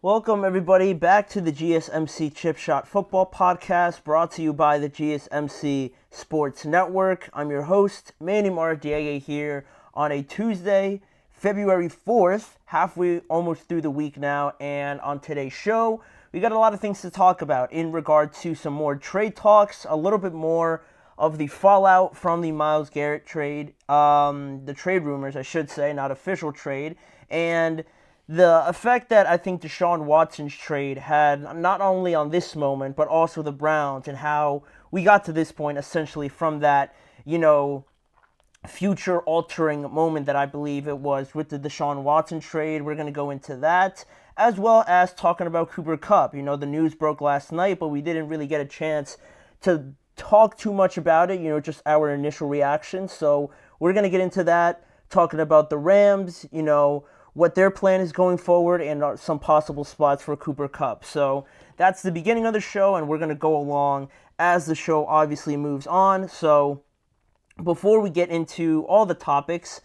Welcome, everybody, back to the GSMC Chip Shot Football Podcast, brought to you by the GSMC Sports Network. I'm your host, Manny Maradiega, here on a Tuesday, February 4th, halfway almost through the week now, and on today's show, we got a lot of things to talk about in regard to some more trade talks, a little bit more of the fallout from the Myles Garrett trade, the trade rumors, I should say, not official trade, and the effect that I think Deshaun Watson's trade had not only on this moment, but also the Browns and how we got to this point essentially from that, future-altering moment that I believe it was with the Deshaun Watson trade. We're going to go into that, as well as talking about Cooper Kupp. The news broke last night, but we didn't really get a chance to talk too much about it, just our initial reactions. So we're going to get into that, talking about the Rams, what their plan is going forward, and some possible spots for Cooper Kupp. So that's the beginning of the show, and we're going to go along as the show obviously moves on. So before we get into all the topics,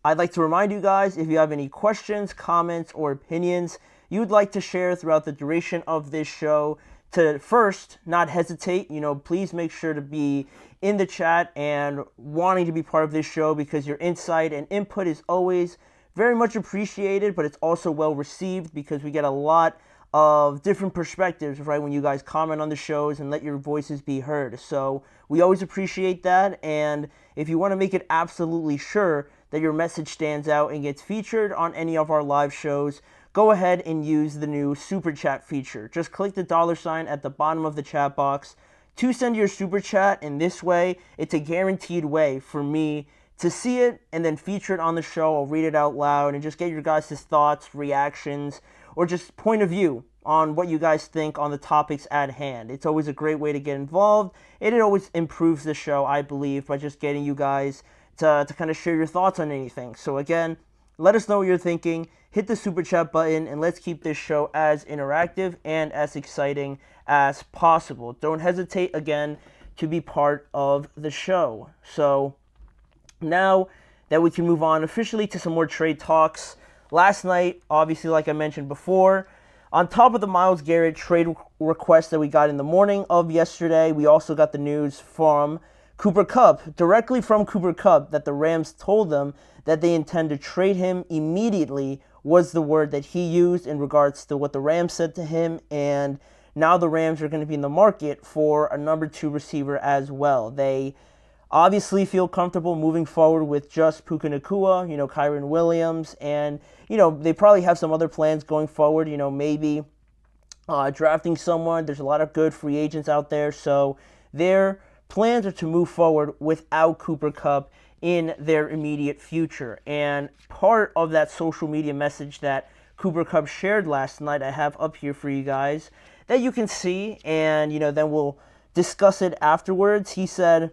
I'd like to remind you guys, if you have any questions, comments, or opinions you'd like to share throughout the duration of this show, to first not hesitate. Please make sure to be in the chat and wanting to be part of this show, because your insight and input is always very much appreciated, but it's also well received because we get a lot of different perspectives, right, when you guys comment on the shows and let your voices be heard. So we always appreciate that, and if you want to make it absolutely sure that your message stands out and gets featured on any of our live shows, go ahead and use the new Super Chat feature. Just click the $ at the bottom of the chat box to send your Super Chat, and this way, it's a guaranteed way for me to see it and then feature it on the show. I'll read it out loud and just get your guys' thoughts, reactions, or just point of view on what you guys think on the topics at hand. It's always a great way to get involved, and it always improves the show, I believe, by just getting you guys to kind of share your thoughts on anything. So again, let us know what you're thinking. Hit the Super Chat button, and let's keep this show as interactive and as exciting as possible. Don't hesitate, again, to be part of the show. So now that we can move on officially to some more trade talks. Last night, obviously, like I mentioned before, on top of the Myles Garrett trade request that we got in the morning of yesterday, we also got the news from Cooper Kupp, directly from Cooper Kupp, that the Rams told them that they intend to trade him immediately, was the word that he used in regards to what the Rams said to him. And now the Rams are going to be in the market for a number 2 receiver as well. They obviously feel comfortable moving forward with just Puka Nacua, Kyron Williams, and, they probably have some other plans going forward, maybe drafting someone. There's a lot of good free agents out there, so their plans are to move forward without Cooper Kupp in their immediate future. And part of that social media message that Cooper Kupp shared last night, I have up here for you guys, that you can see, and, then we'll discuss it afterwards. He said,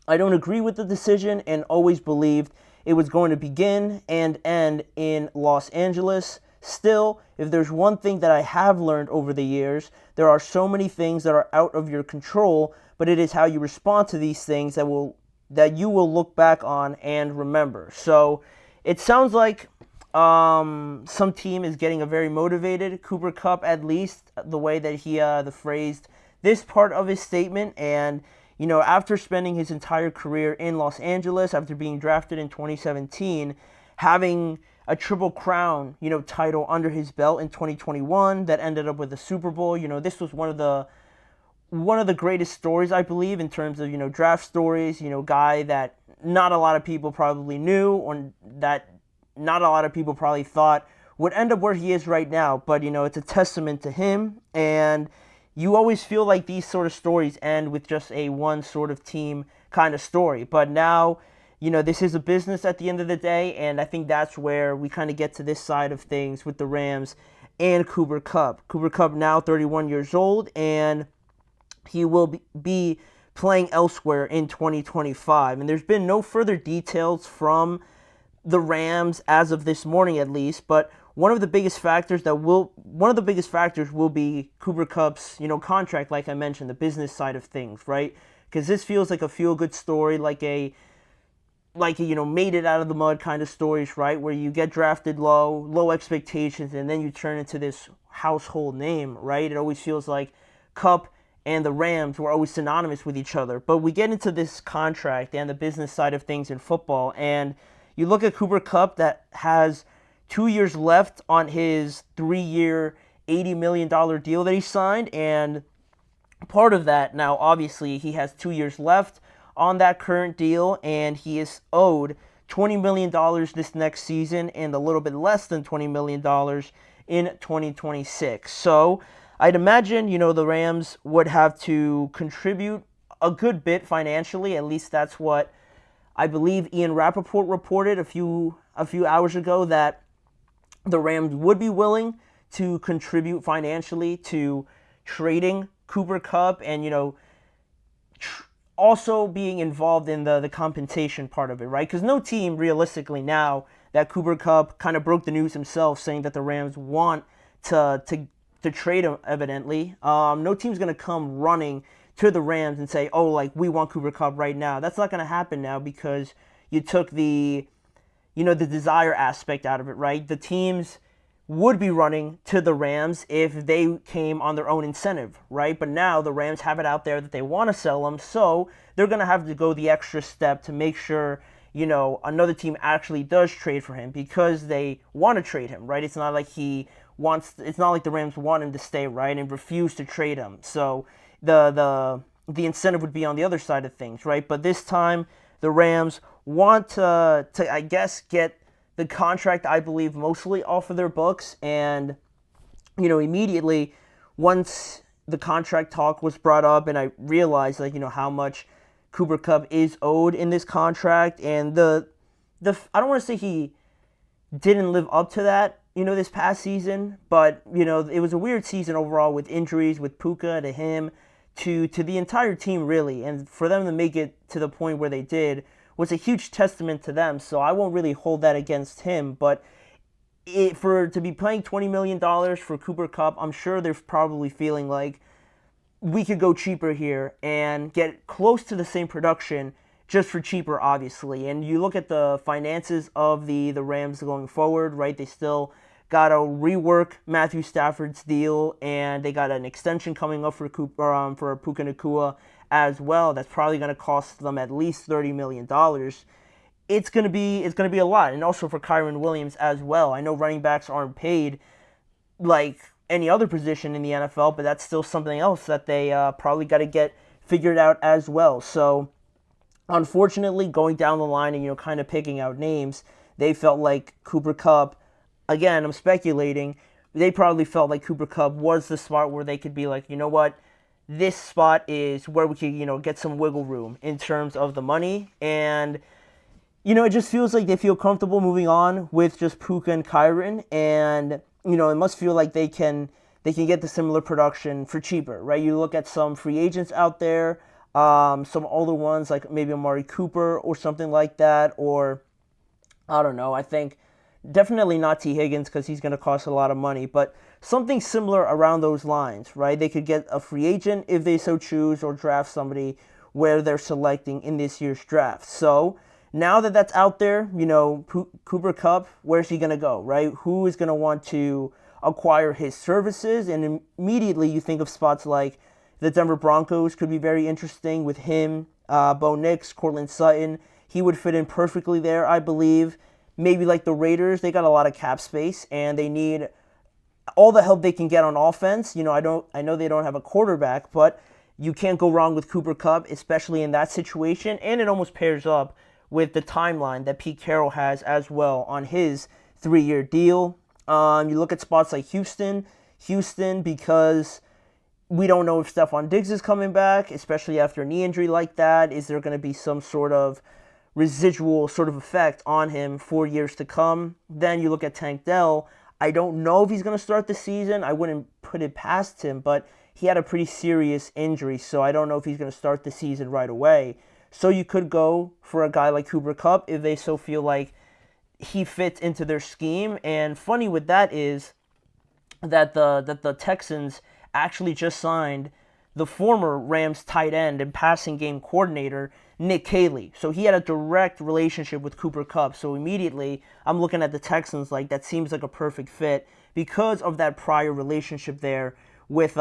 "I don't agree with the decision and always believed it was going to begin and end in Los Angeles. Still, if there's one thing that I have learned over the years, there are so many things that are out of your control, but it is how you respond to these things that you will look back on and remember." So it sounds like some team is getting a very motivated Cooper Kupp, at least the way that he phrased this part of his statement. And after spending his entire career in Los Angeles, after being drafted in 2017, having a Triple Crown, title under his belt in 2021 that ended up with a Super Bowl, this was one of the greatest stories, I believe, in terms of, draft stories, guy that not a lot of people probably knew, or that not a lot of people probably thought would end up where he is right now. But, it's a testament to him, and you always feel like these sort of stories end with just a one sort of team kind of story. But now, this is a business at the end of the day, and I think that's where we kind of get to this side of things with the Rams and Cooper Kupp. Cooper Kupp now 31 years old, and he will be playing elsewhere in 2025. And there's been no further details from the Rams as of this morning, at least, but one of the biggest factors will be Cooper Kupp's, contract, like I mentioned, the business side of things, right? Because this feels like a feel-good story, like a like, made it out of the mud kind of stories, right? Where you get drafted low expectations, and then you turn into this household name, right? It always feels like Kupp and the Rams were always synonymous with each other. But we get into this contract and the business side of things in football, and you look at Cooper Kupp that has 2 years left on his 3-year, $80 million deal that he signed, and part of that now, obviously, he has 2 years left on that current deal, and he is owed $20 million this next season and a little bit less than $20 million in 2026. So I'd imagine, the Rams would have to contribute a good bit financially. At least that's what I believe Ian Rappaport reported a few hours ago, that the Rams would be willing to contribute financially to trading Cooper Kupp and, also being involved in the compensation part of it, right? Because no team, realistically, now that Cooper Kupp kind of broke the news himself saying that the Rams want to trade him, evidently, no team's going to come running to the Rams and say, oh, like, we want Cooper Kupp right now. That's not going to happen now because you took the desire aspect out of it, right? The teams would be running to the Rams if they came on their own incentive, right? But now the Rams have it out there that they want to sell him, so they're going to have to go the extra step to make sure, another team actually does trade for him because they want to trade him, right? It's not like the Rams want him to stay, right, and refuse to trade him. So the incentive would be on the other side of things, right? But this time the Rams want to I guess, get the contract, I believe, mostly off of their books. And, immediately once the contract talk was brought up and I realized, how much Cooper Kupp is owed in this contract, and the I don't want to say he didn't live up to that, this past season, but, it was a weird season overall with injuries, with Puka, to him, to the entire team, really. And for them to make it to the point where they did was a huge testament to them, so I won't really hold that against him. But to be paying $20 million for Cooper Kupp, I'm sure they're probably feeling like we could go cheaper here and get close to the same production just for cheaper, obviously. And you look at the finances of the Rams going forward, right? They still got to rework Matthew Stafford's deal, and they got an extension coming up for Puka Nacua as well. That's probably going to cost them at least $30 million. It's going to be a lot. And also for Kyren Williams as well. I know running backs aren't paid like any other position in the NFL, but that's still something else that they probably got to get figured out as well. So unfortunately, going down the line and, kind of picking out names, they felt like Cooper Kupp, again, I'm speculating, they probably felt like Cooper Kupp was the spot where they could be like, you know what, this spot is where we could, get some wiggle room in terms of the money. And, it just feels like they feel comfortable moving on with just Puka and Kyren. And, it must feel like they can get the similar production for cheaper, right? You look at some free agents out there, some older ones like maybe Amari Cooper or something like that. Or, I don't know, I think definitely not T. Higgins because he's going to cost a lot of money, but something similar around those lines, right? They could get a free agent if they so choose, or draft somebody where they're selecting in this year's draft. So now that that's out there, Cooper Kupp, where's he going to go, right? Who is going to want to acquire his services? And immediately you think of spots like the Denver Broncos could be very interesting with him, Bo Nix, Courtland Sutton. He would fit in perfectly there, I believe. Maybe like the Raiders, they got a lot of cap space, and they need all the help they can get on offense. I know they don't have a quarterback, but you can't go wrong with Cooper Kupp, especially in that situation. And it almost pairs up with the timeline that Pete Carroll has as well on his 3-year deal. You look at spots like Houston, because we don't know if Stephon Diggs is coming back, especially after a knee injury like that. Is there going to be some sort of residual sort of effect on him for years to come? Then you look at Tank Dell. I don't know if he's going to start the season. I wouldn't put it past him, but he had a pretty serious injury, so I don't know if he's going to start the season right away. So you could go for a guy like Cooper Kupp if they so feel like he fits into their scheme. And funny with that is that the Texans actually just signed the former Rams tight end and passing game coordinator, Nick Caley. So he had a direct relationship with Cooper Kupp. So immediately, I'm looking at the Texans like that seems like a perfect fit because of that prior relationship there with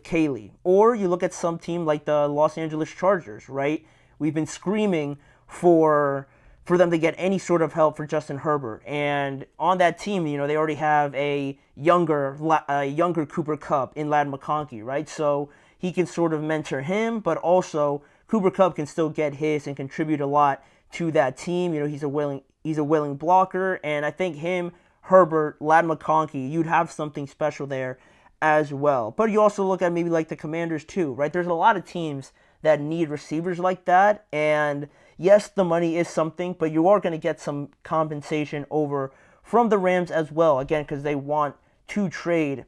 Caley. Or you look at some team like the Los Angeles Chargers, right? We've been screaming for them to get any sort of help for Justin Herbert. And on that team, you know, they already have a younger Cooper Kupp in Ladd McConkey, right? So he can sort of mentor him, but also Cooper Kupp can still get his and contribute a lot to that team. You know, he's a willing blocker, and I think him, Herbert, Ladd McConkey, you'd have something special there as well. But you also look at maybe like the Commanders too, right? There's a lot of teams that need receivers like that, and yes, the money is something, but you are going to get some compensation over from the Rams as well. Again, because they want to trade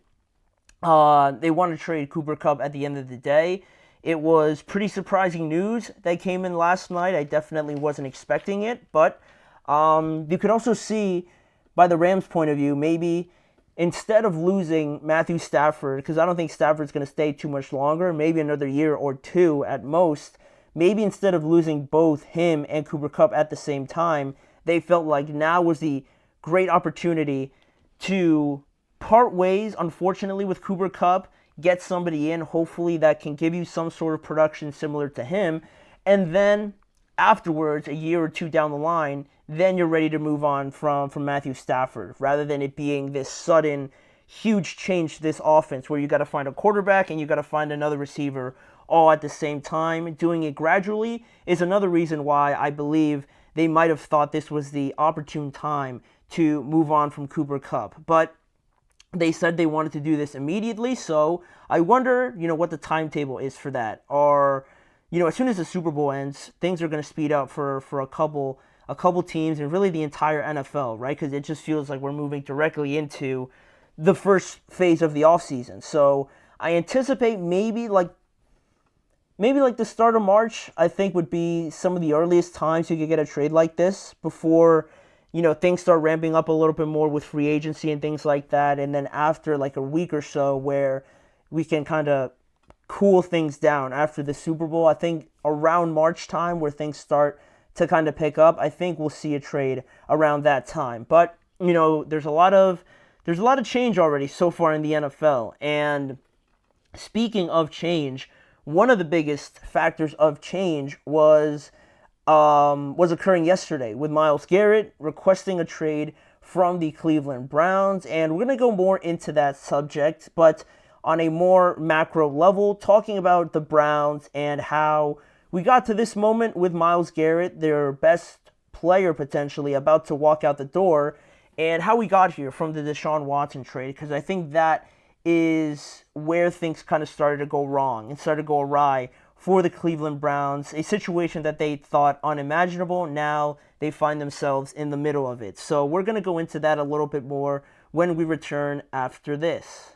Cooper Kupp at the end of the day. It was pretty surprising news that came in last night. I definitely wasn't expecting it, but you could also see by the Rams' point of view, maybe instead of losing Matthew Stafford, because I don't think Stafford's going to stay too much longer, maybe another year or two at most, maybe instead of losing both him and Cooper Kupp at the same time, they felt like now was the great opportunity to part ways, unfortunately, with Cooper Kupp, get somebody in, hopefully, that can give you some sort of production similar to him, and then afterwards, a year or two down the line, then you're ready to move on from Matthew Stafford, rather than it being this sudden, huge change to this offense where you got to find a quarterback and you got to find another receiver all at the same time. Doing it gradually is another reason why I believe they might have thought this was the opportune time to move on from Cooper Kupp. But they said they wanted to do this immediately, so I wonder, what the timetable is for that. Or, as soon as the Super Bowl ends, things are going to speed up for a couple teams and really the entire NFL, right? Because it just feels like we're moving directly into the first phase of the offseason. So I anticipate maybe like the start of March, I think would be some of the earliest times you could get a trade like this before, things start ramping up a little bit more with free agency and things like that. And then after like a week or so where we can kind of cool things down after the Super Bowl, I think around March time where things start to kind of pick up, I think we'll see a trade around that time. But, there's a lot of change already so far in the NFL. And speaking of change, one of the biggest factors of change was occurring yesterday with Myles Garrett requesting a trade from the Cleveland Browns. And we're going to go more into that subject, but on a more macro level, talking about the Browns and how we got to this moment with Myles Garrett, their best player potentially, about to walk out the door, and how we got here from the Deshaun Watson trade, because I think that is where things kind of started to go wrong and started to go awry for the Cleveland Browns, a situation that they thought unimaginable. Now they find themselves in the middle of it. So we're going to go into that a little bit more when we return after this.